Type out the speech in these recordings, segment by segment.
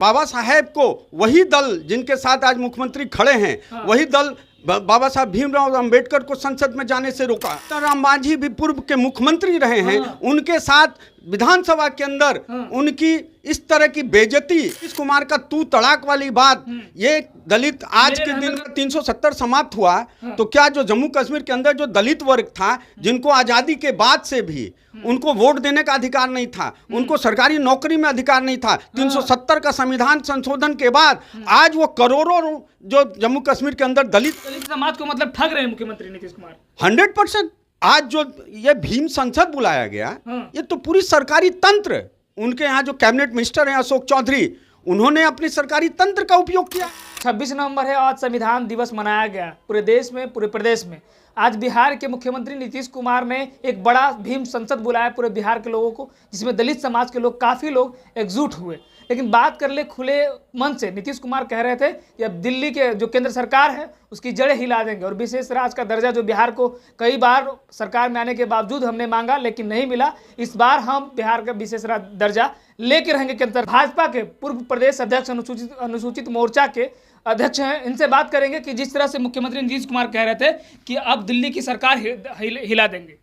बाबा साहेब को वही दल जिनके साथ आज मुख्यमंत्री खड़े हैं, वही दल बाबा साहब भीमराव अंबेडकर को संसद में जाने से रोका। राम मांझी भी पूर्व के मुख्यमंत्री रहे हैं, उनके साथ विधानसभा के अंदर उनकी इस तरह की बेइज्जती, नीतीश कुमार का तू तड़ाक वाली बात, ये दलित आज के दिन 370 समाप्त हुआ तो क्या जो जम्मू कश्मीर के अंदर जो दलित वर्ग था, जिनको आज़ादी के बाद से भी उनको वोट देने का अधिकार नहीं था, उनको सरकारी नौकरी में अधिकार नहीं था, 370 का संविधान संशोधन के बाद आज वो करोड़ों जो जम्मू कश्मीर के अंदर दलित समाज को मतलब ठग रहे हैं मुख्यमंत्री नीतीश कुमार 100%। आज जो ये भीम संसद बुलाया गया, ये तो पूरी सरकारी तंत्र, उनके यहाँ जो कैबिनेट मिनिस्टर हैं अशोक चौधरी, उन्होंने अपनी सरकारी तंत्र का उपयोग किया। 26 नवंबर है, आज संविधान दिवस मनाया गया पूरे देश में, पूरे प्रदेश में। आज बिहार के मुख्यमंत्री नीतीश कुमार ने एक बड़ा भीम संसद बुलाया पूरे बिहार के लोगों को, जिसमें दलित समाज के लोग, काफ़ी लोग एकजुट हुए। लेकिन बात कर ले खुले मन से, नीतीश कुमार कह रहे थे कि अब दिल्ली के जो केंद्र सरकार है उसकी जड़ें हिला देंगे और विशेष राज्य का दर्जा जो बिहार को कई बार सरकार में आने के बावजूद हमने मांगा लेकिन नहीं मिला, इस बार हम बिहार का विशेष राज्य दर्जा लेके रहेंगे केंद्र। भाजपा के पूर्व प्रदेश अध्यक्ष अनुसूचित मोर्चा के अध्यक्ष हैं, इनसे बात करेंगे कि जिस तरह से मुख्यमंत्री नीतीश कुमार कह रहे थे कि अब दिल्ली की सरकार हिला देंगे।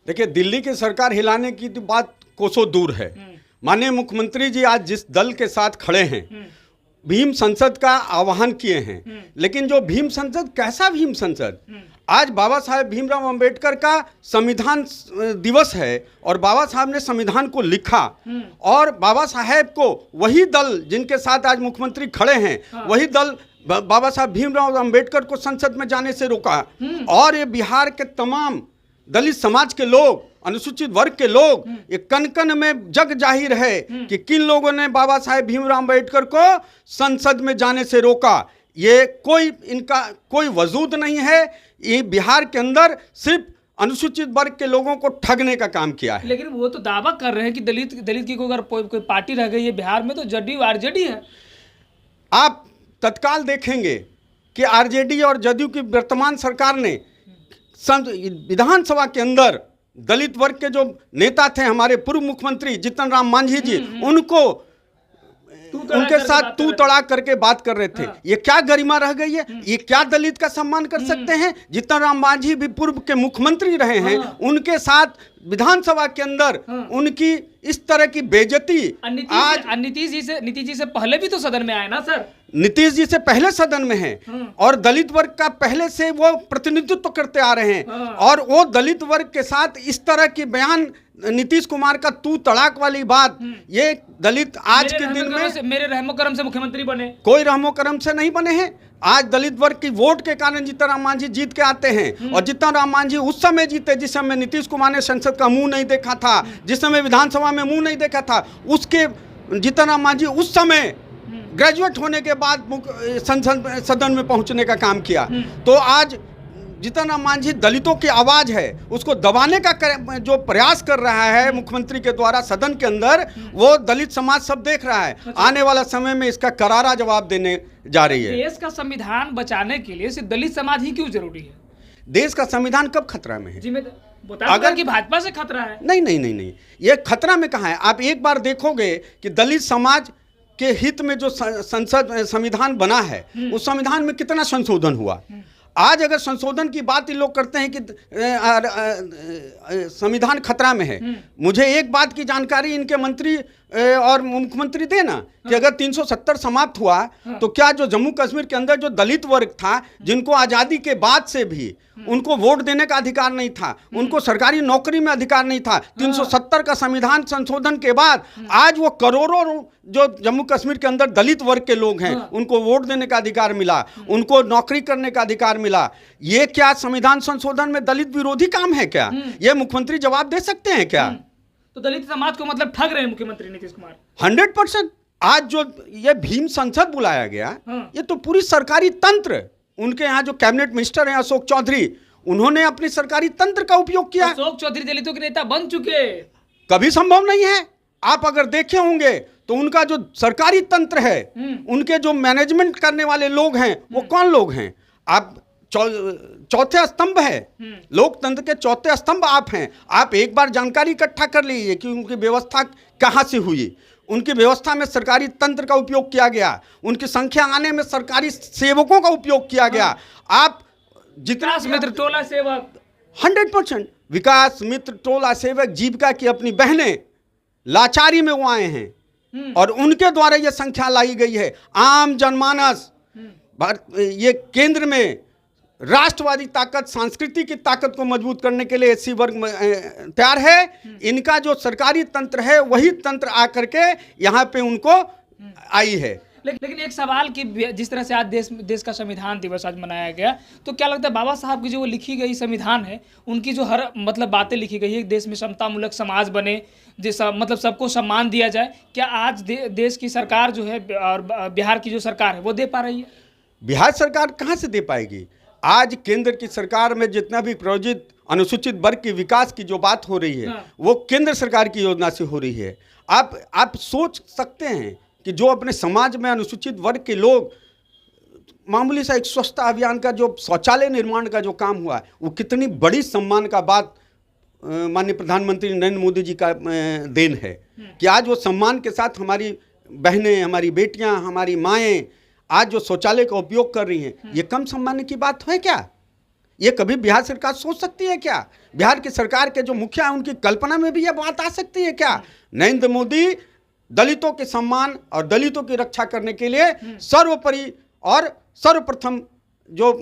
देखिए, दिल्ली की सरकार हिलाने की तो बात कोसों दूर है। माननीय मुख्यमंत्री जी आज जिस दल के साथ खड़े हैं, भीम संसद का आह्वान किए हैं, लेकिन जो भीम संसद, कैसा भीम संसद? आज बाबा साहेब भीमराव अंबेडकर का संविधान दिवस है और बाबा साहब ने संविधान को लिखा और बाबा साहेब को वही दल जिनके साथ आज मुख्यमंत्री खड़े हैं, वही दल बाबा साहब भीमराव अंबेडकर को संसद में जाने से रोका। और ये बिहार के तमाम दलित समाज के लोग, अनुसूचित वर्ग के लोग, ये कन कन में जग जाहिर है कि किन लोगों ने बाबा साहेब भीमराव अंबेडकर को संसद में जाने से रोका। ये कोई इनका कोई वजूद नहीं है, ये बिहार के अंदर सिर्फ अनुसूचित वर्ग के लोगों को ठगने का काम किया है। लेकिन वो तो दावा कर रहे हैं कि दलित की कोई अगर कोई पार्टी रह गई है बिहार में तो जदयू आरजेडी है। आप तत्काल देखेंगे कि आरजेडी और जदयू की वर्तमान सरकार ने विधानसभा के अंदर दलित वर्ग के जो नेता थे, हमारे पूर्व मुख्यमंत्री जीतन राम मांझी जी, उनको उनके साथ तू तड़ाक करके बात कर रहे थे। ये क्या गरिमा रह गई है? ये क्या दलित का सम्मान कर सकते हैं? जीतन राम मांझी भी पूर्व के मुख्यमंत्री रहे हैं, उनके साथ विधानसभा के अंदर उनकी इस तरह की बेइज्जती। आज नीतीश जी से पहले भी तो सदन में आए ना सर, नीतीश जी से पहले सदन में हैं और दलित वर्ग का पहले से वो प्रतिनिधित्व करते आ रहे हैं और वो दलित वर्ग के साथ इस तरह की बयान, नीतीश कुमार का तू तड़ाक वाली बात, ये दलित आज के दिन में मेरे रहमो करम से मुख्यमंत्री बने, कोई रहमो करम से नहीं बने हैं। आज दलित वर्ग की वोट के कारण जीतन राम मांझी जीत के आते हैं और जीतन राम मांझी उस समय जीते जिस समय नीतीश कुमार ने संसद का मुंह नहीं देखा था, जिस समय विधानसभा में मुंह नहीं देखा था, उसके जीतन राम मांझी उस समय ग्रेजुएट होने के बाद संसद सदन में पहुंचने का काम किया। तो आज जीतन राम मांझी दलितों की आवाज़ है, उसको दबाने का जो प्रयास कर रहा है मुख्यमंत्री के द्वारा सदन के अंदर, वो दलित समाज सब देख रहा है। आने वाला समय में इसका करारा जवाब देने जा रही है। देश का संविधान बचाने के लिए सिर्फ दलित समाज ही क्यों जरूरी है? देश का संविधान कब खतरा में है? अगर कि भाजपा से खतरा है? नहीं, ये खतरा में कहाँ है? आप एक बार देखोगे कि दलित समाज के हित में जो संविधान बना है, उस संविधान में कितना संशोधन हुआ। आज अगर संशोधन की बात ये लोग करते हैं कि संविधान खतरा में है, मुझे एक बात की जानकारी इनके मंत्री और मुख्यमंत्री देना कि अगर 370 समाप्त हुआ तो क्या जो जम्मू कश्मीर के अंदर जो दलित वर्ग था, जिनको आज़ादी के बाद से भी उनको वोट देने का अधिकार नहीं था, उनको सरकारी नौकरी में अधिकार नहीं था, 370 का संविधान संशोधन के बाद आज वो करोड़ों जो जम्मू कश्मीर के अंदर दलित वर्ग के लोग हैं, उनको वोट देने का अधिकार मिला, उनको नौकरी करने का अधिकार मिला। ये क्या संविधान संशोधन में दलित विरोधी काम है क्या? ये मुख्यमंत्री जवाब दे सकते हैं क्या? तो दलित समाज को मतलब ठग रहे हैं मुख्यमंत्री नीतीश कुमार 100%। आज जो ये भीम संसद बुलाया गया, ये तो पूरी सरकारी तंत्र, उनके यहाँ जो कैबिनेट मिनिस्टर हैं अशोक चौधरी, उन्होंने अपनी सरकारी तंत्र का उपयोग किया। अशोक चौधरी दलितों के नेता बन चुके, कभी संभव नहीं है। आप अगर देखे होंगे तो उनका जो सरकारी तंत्र है, उनके जो मैनेजमेंट करने वाले लोग हैं, वो कौन लोग हैं? आप चौथे स्तंभ है, लोकतंत्र के चौथे स्तंभ आप हैं। आप एक बार जानकारी इकट्ठा कर लीजिए कि उनकी व्यवस्था कहाँ से हुई। उनकी व्यवस्था में सरकारी तंत्र का उपयोग किया गया, उनकी संख्या आने में सरकारी सेवकों का उपयोग किया गया। आप जितना विकास मित्र टोला सेवक 100% विकास मित्र टोला सेवक जीविका की अपनी बहनें लाचारी में वो आए हैं और उनके द्वारा ये संख्या लाई गई है। आम जनमानस ये केंद्र में राष्ट्रवादी ताकत, संस्कृति की ताकत को मजबूत करने के लिए एससी वर्ग तैयार है। इनका जो सरकारी तंत्र है वही तंत्र आकर के यहाँ पे उनको आई है। लेकिन एक सवाल कि जिस तरह से आज देश का संविधान दिवस आज मनाया गया, तो क्या लगता है बाबा साहब की जो लिखी गई संविधान है, उनकी जो हर मतलब बातें लिखी गई है, देश में समतामूलक समाज बने, जैसा मतलब सबको सम्मान दिया जाए, क्या आज देश की सरकार जो है और बिहार की जो सरकार है वो दे पा रही है? बिहार सरकार कहाँ से दे पाएगी? आज केंद्र की सरकार में जितना भी प्रायोजित अनुसूचित वर्ग के विकास की जो बात हो रही है, वो केंद्र सरकार की योजना से हो रही है। आप सोच सकते हैं कि जो अपने समाज में अनुसूचित वर्ग के लोग, मामूली सा एक स्वच्छता अभियान का जो शौचालय निर्माण का जो काम हुआ है, वो कितनी बड़ी सम्मान का बात माननीय प्रधानमंत्री नरेंद्र मोदी जी का देन है कि आज वो सम्मान के साथ हमारी बहनें, हमारी बेटियां, हमारी माएँ आज जो शौचालय का उपयोग कर रही हैं। ये कम सम्मान की बात है क्या? ये कभी बिहार सरकार सोच सकती है क्या? बिहार की सरकार के जो मुखिया हैं उनकी कल्पना में भी ये बात आ सकती है क्या? नरेंद्र मोदी दलितों के सम्मान और दलितों की रक्षा करने के लिए सर्वोपरि और सर्वप्रथम जो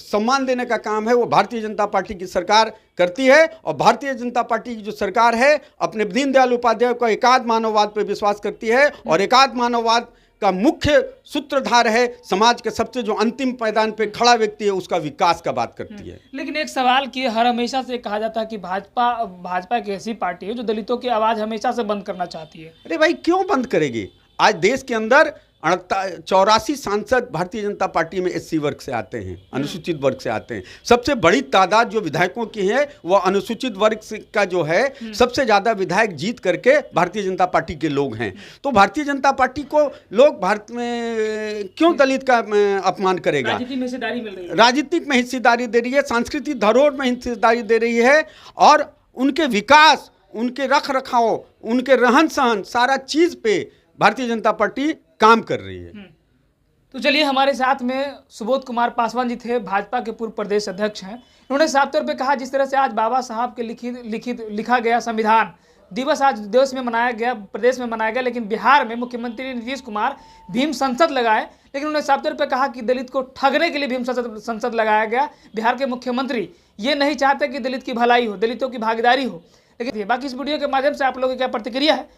सम्मान देने का काम है वो भारतीय जनता पार्टी की सरकार करती है। और भारतीय जनता पार्टी की जो सरकार है अपने दीनदयाल उपाध्याय को एकात्म मानववाद पर विश्वास करती है और एकात्म मानववाद का मुख्य सूत्रधार है समाज के सबसे जो अंतिम पायदान पे खड़ा व्यक्ति है उसका विकास का बात करती है। लेकिन एक सवाल कि हर हमेशा से कहा जाता है कि भाजपा एक ऐसी पार्टी है जो दलितों की आवाज़ हमेशा से बंद करना चाहती है। अरे भाई क्यों बंद करेगी? आज देश के अंदर 84 सांसद भारतीय जनता पार्टी में एससी वर्ग से आते हैं, अनुसूचित वर्ग से आते हैं। सबसे बड़ी तादाद जो विधायकों की है वो अनुसूचित वर्ग का जो है सबसे ज़्यादा विधायक जीत करके भारतीय जनता पार्टी के लोग हैं। तो भारतीय जनता पार्टी को लोग भारत में क्यों दलित का अपमान करेगा? राजनीति में हिस्सेदारी मिल रही है, राजनीतिक में हिस्सेदारी दे रही है, सांस्कृतिक धरोहर में हिस्सेदारी दे रही है और उनके विकास, उनके रख रखाव, उनके रहन सहन सारा चीज़ पे भारतीय जनता पार्टी काम कर रही है। तो चलिए, हमारे साथ में सुबोध कुमार पासवान जी थे, भाजपा के पूर्व प्रदेश अध्यक्ष हैं। उन्होंने साफ तौर पे कहा जिस तरह से आज बाबा साहब के लिखा गया संविधान दिवस आज देश में मनाया गया, प्रदेश में मनाया गया, लेकिन बिहार में मुख्यमंत्री नीतीश कुमार भीम संसद लगाए। लेकिन उन्होंने साफ तौर पे कहा कि दलित को ठगने के लिए भीम संसद लगाया गया। बिहार के मुख्यमंत्री ये नहीं चाहते कि दलित की भलाई हो, दलितों की भागीदारी हो। लेकिन बाकी इस वीडियो के माध्यम से आप लोगों की क्या प्रतिक्रिया है